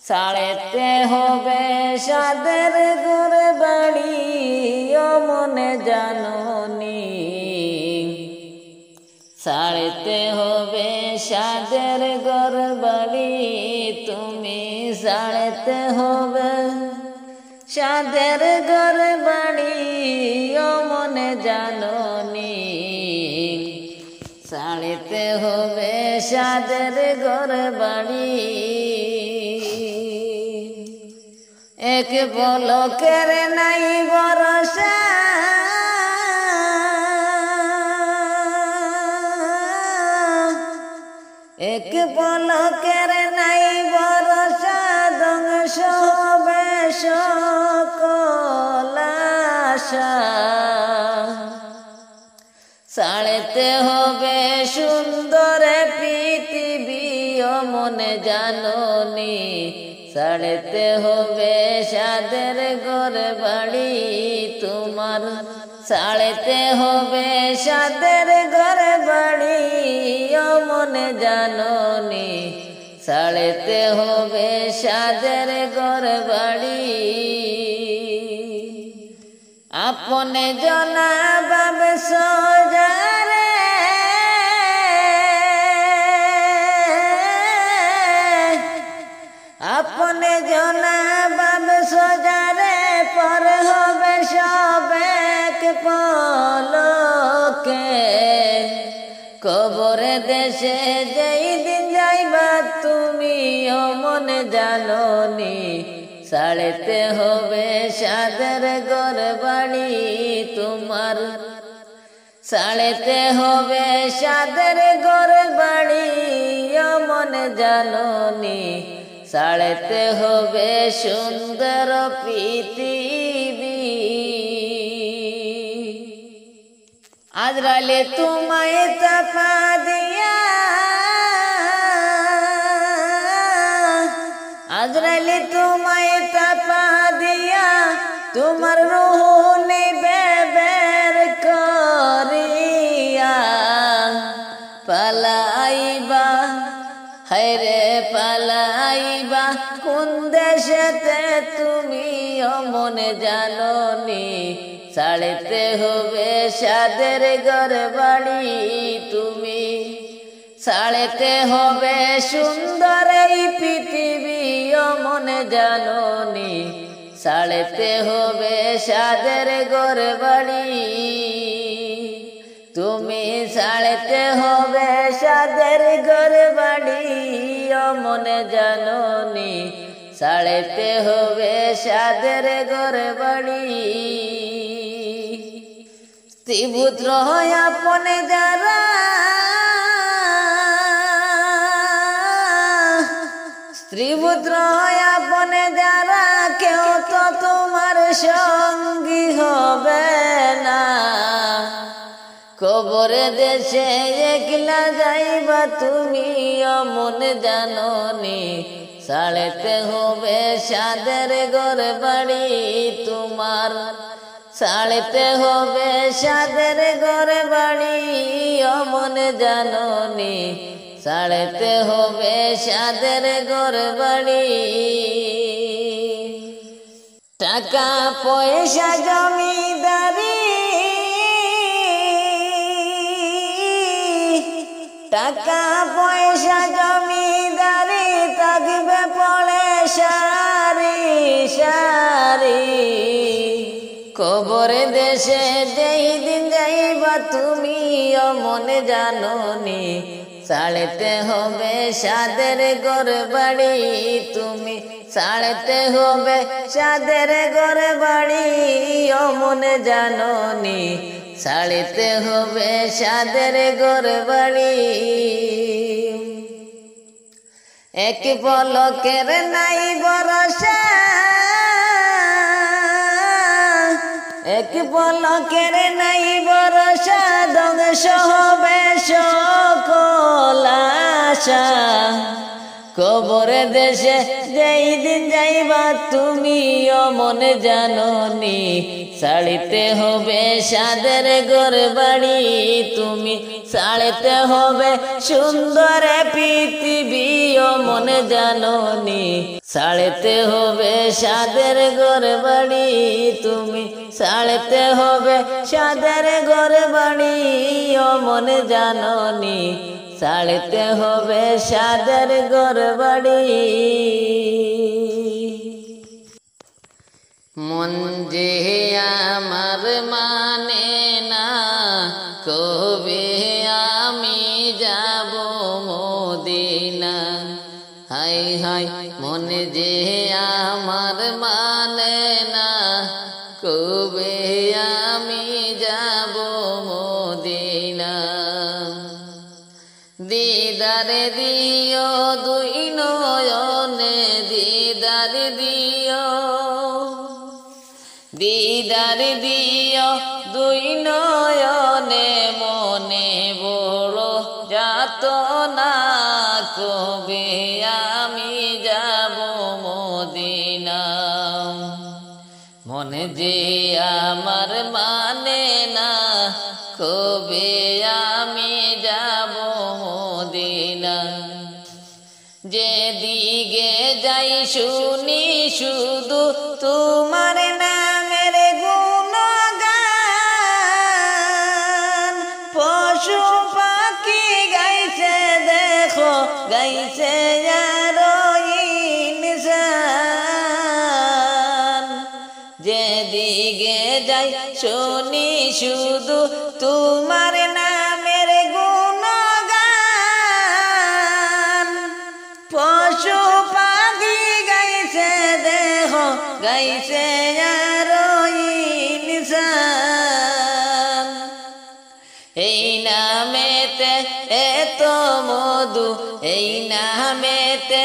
ছাড়তে হবে সাদের ঘর বাড়ি ও মনে জাননি, ছাড়তে হবে সাদের ঘর বাড়ি তুমি, ছাড়তে হবে সাদের ঘর বাড়ি ও মনে জাননি, ছাড়তে হবে সাদের ঘর বাড়ি। এক পলকের নাই ভরসা, এক পলকের নাই ভরসা, ধ্বংস হবে সকল আশা, ছাড়তে হবে সুন্দর পৃথিবী ও মনে জাননি, ছাড়তে হবে সাদের ঘর বাড়ি তোমার, ছাড়তে হবে সাদের ঘর বাড়ি ও মনে জাননি, ছাড়তে হবে সাদের ঘর বাড়ি। আপনে জনা বাব সোজারে, আপনে জনা বাব সোজারে, পর হবে সব এক পলকে, কবরে দেশে যেই দিন যাইবা তুমি ও মনে জাননি, ছাড়তে হবে সাদের ঘর বাড়ি তোমার, ছাড়তে হবে সাদের ঘর বাড়ি ও মনে জাননি, ছাড়তে হবে সুন্দর পৃথিবী। আজরাইলে তোমায় তাপা দিয়া, আজরাইলে তোমায় তাপা দিয়া, তোমার রূহ নিবে বের করিয়া, পালাইবা হায়রে পালাইবা কোন দেশেতে তুমি ও মনে জাননি, ছাড়তে হবে সাদের ঘর বাড়ি তুমি, ছাড়তে হবে সুন্দর এই পৃথিবী ও মনে জাননি, ছাড়তে হবে সাদের ঘর বাড়ি তুমি, ছাড়তে হবে সাদের ঘর বাড়ি ও মনে জাননি, ছাড়তে হবে সাদের ঘর বাড়ি। স্ত্রীপুত্র আপনে যারা, স্ত্রীপুত্র আপনে যারা, কেউ তো তোমার সঙ্গী হবে না, কবরে দেশে একলা যাইবা তুমি ও মনে জাননি, ছাড়তে হবে সাদের ঘর বাড়ি তোমার, ছাড়তে হবে সাদের ঘর বাড়ি ও মনে জাননি, ছাড়তে হবে সাদের ঘর বাড়ি। টাকা পয়সা জমিদারি, টাকা পয়সা জমিদারি, থাকবে পড়ে সারি সারি, কবরে দেশে যেই দিন যাইবা তুমি ও মনে জাননি, ছাড়তে হবে সাদের ঘর বাড়ি তুমি, ছাড়তে হবে সাদের ঘর বাড়ি ও মনে জাননি, ছাড়তে হবে সাদের ঘর বাড়ি। এক পলকের নাই ভরসা, এক পলকের নাই ভরসা, ধ্বংস হবে সকল আশা, কবরে দেশে যেই দিন যাইবা তুমিও মনে জাননি, ছাড়িতে হবে সাদের ঘর বাড়ি, তুমি ছাড়িতে হবে সুন্দর পৃথিবীও মনে জাননি, ছাড়িতে হবে সাদের ঘর বাড়ি, তুমি ছাড়িতে হবে সাদের ঘর বাড়িও মনে জাননি, ছাড়িতে হবে সাদের ঘর বাড়ি। মন যে আমার মানে না, কবে আমি যাব মদিনা, হাই হাই মন যে আমার মানে না, কবে আমি যাব মদিনা। দিদারে দিও দুই নয়নে, দিদারে দিও, দিদারে দিও দুই নয়নে, মনে বড় যাতনা, কবে আমি যাব মদিনা। মনে যে আমার মানে না, কবে আমি যাব মদিনা। যেদিকে যাই শুনি শুধু তোমার নামের গুণগান, পশু পাখি গাইছে দেখো, গাইছে আরো ইনসান। যেদিকে যাই শুনি শুধু তোমার নামের গুণগান, পশু পাখি গাইছে দেখো, গাইছে আরো ইনসান। এই নামেতে এত মধু, এই নামেতে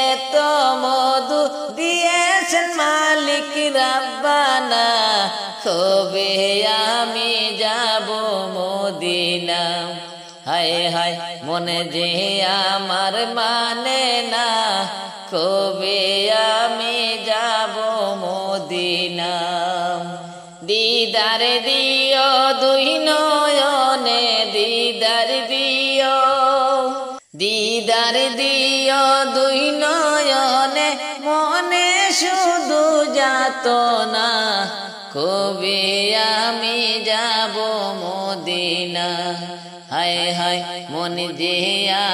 এত মধু দিয়েছেন মালিক রাব্বানা, কবে আমি যাব মদিনা। হায় হায় মনে যে আমার মানে না, কবে আমি যাব মদিনা। দিদার দিও দুই নয়নে, দিদার দিও, দিদার দিও দুই নয়নে, মনে শুধু যাতনা, কবে আমি যাব মদিনা। হায় হায় মন যে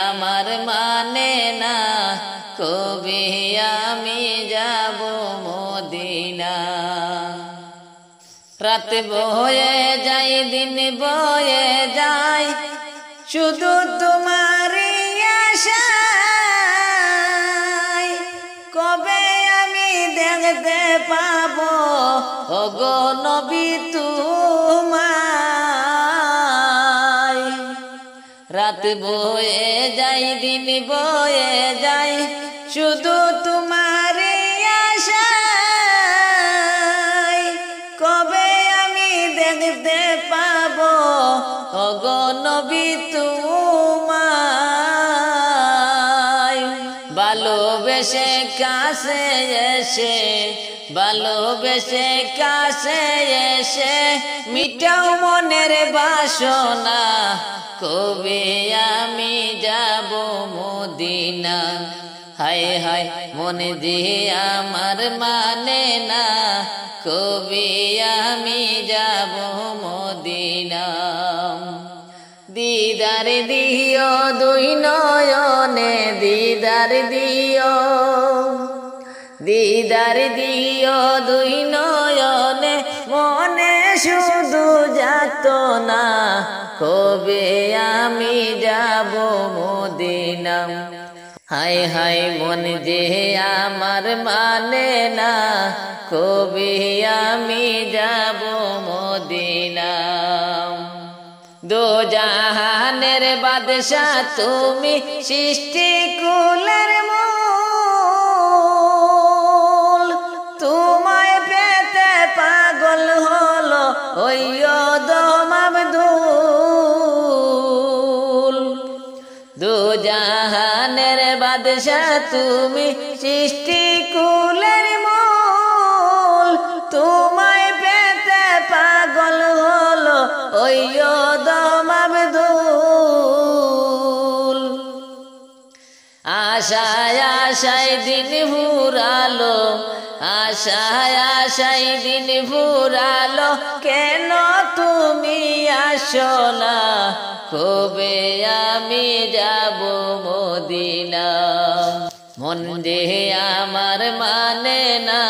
আমার মানে না, কবে আমি যাব মদিনা। রাত বয়ে যায় দিন বয়ে যায়, শুধু তোমারই আশায়, কবে আমি দেখতে পাবো ওগো নবী তোমায়। রাত বয়ে যায় দিন বয়ে যায়, শুধু তোমারই আশায়, কবে আমি দেখতে পাবো ওগো নবী তোমায়। ভালোবেসে কাছে এসে, ভালোবেসে কাছে এসে, মিটাও মনের বাসনা, কবে আমি যাব মদিনা। হায় হায় মনে যে আমার মানে না, কবে আমি যাব মদিনা। দিদার দিও দুই নয়নে, দিদার দিও, দিদার দিও দুই নয়নে, মনে শুধু যাতনা, কবে আমি যাব মদিনা। হায় হায় মন যে আমার মানে না, কবে আমি যাব মদিনা। দো জাহানের বাদশা তুমি, সৃষ্টি কুলের মূল, তোমায় পেতে পাগল হলো ওই অদম আব্দুল। দো জাহানের বাদশা তুমি সৃষ্টি কুলের মূল তোমায় পেতে পাগল হলো ওই অদম আব্দুল আশায় আশায় দিন ফুরালো আশায় আশায় দিন ফুরালো কেন তুমি আসো না কবে আমি যাব মদিনা মন যে আমার মানে না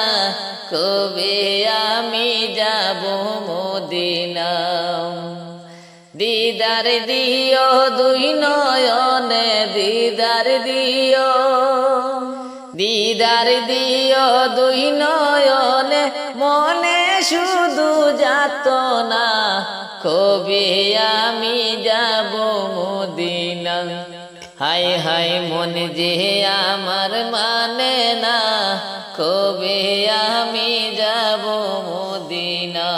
কবে আমি যাব মদিনা দিদার দিও দুই নয়নে দিদার দিও দিদার দিও দুই নয়নে মনে শুধু যাত না কবে আমি যাব মদিনা হায় হায় মন যে আমার মানে না কবে আমি যাব মদিনা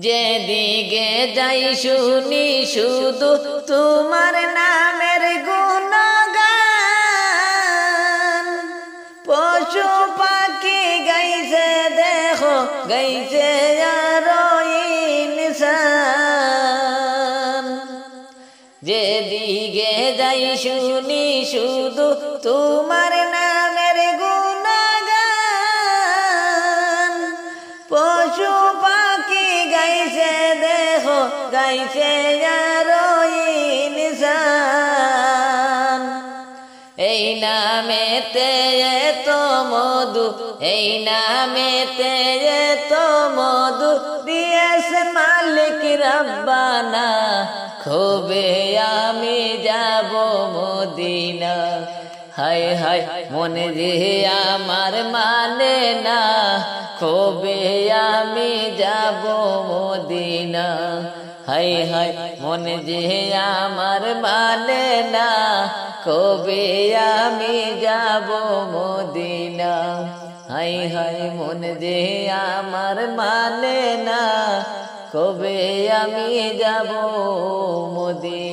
যেদিকে যাই শুনি শুধু তোমার নামের গুণগান পশু পাখি গাইছে দেখো গাইছে আরো ইনসান যেদিকে যাই শুনি শুধু তোমার নামের গুণগান পশু পাখি গাইছে দেখো গাইছে আরো ইনসান এই নামেতে এত মধু এই নামেতে এত মধু দিয়েছে মালিক রব্বানা কবে আমি যাব মদিনা হায় হায় মনে যে আমার মানে না কবে আমি যাব মদিনা হায় হায় মনে যে আমার মানে না কবে আমি যাব মদিনা হায় হায় মনে যে আমার মানে না কবে আমি যাব মদিনা।